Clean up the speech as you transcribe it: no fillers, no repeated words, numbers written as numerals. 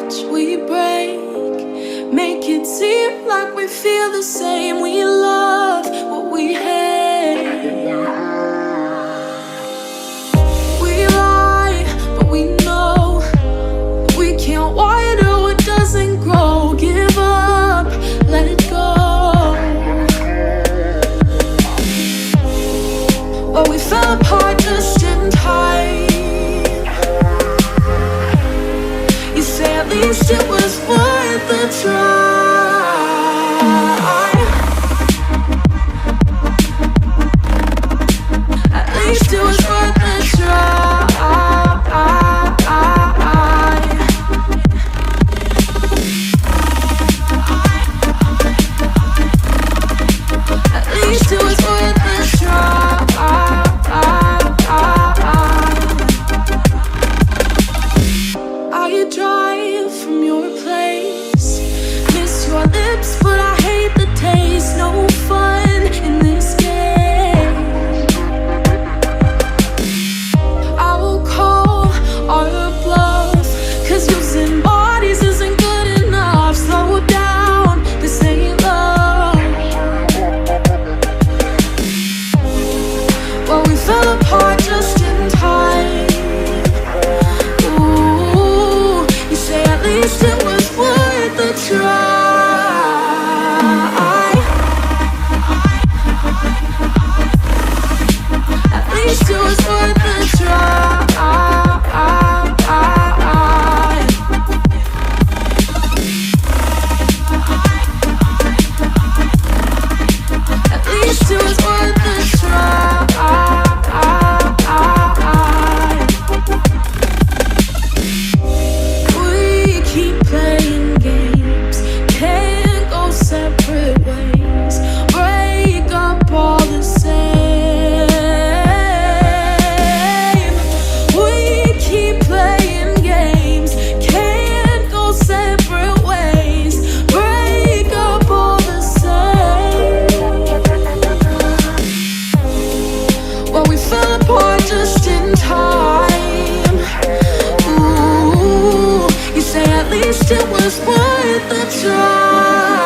touch, we break. Make it seem like we feel the same. We love what we hate. We lie, but we know we can't water what doesn't grow. Give up, let it go. Well, we fell apart just in time. You say at least it was worth a try. At least it was worth a try. At least it was worth a try. I drive from your place, miss your lips, but I hate the taste. No fun in this game. I will call our bluff, 'cause using bodies isn't good enough. Slow down, this ain't love. Well, we fell apart just in time. At least it was worth a try. At least it was worth a try. At least it was worth a try. Just in time. Ooh, you say at least it was worth a try.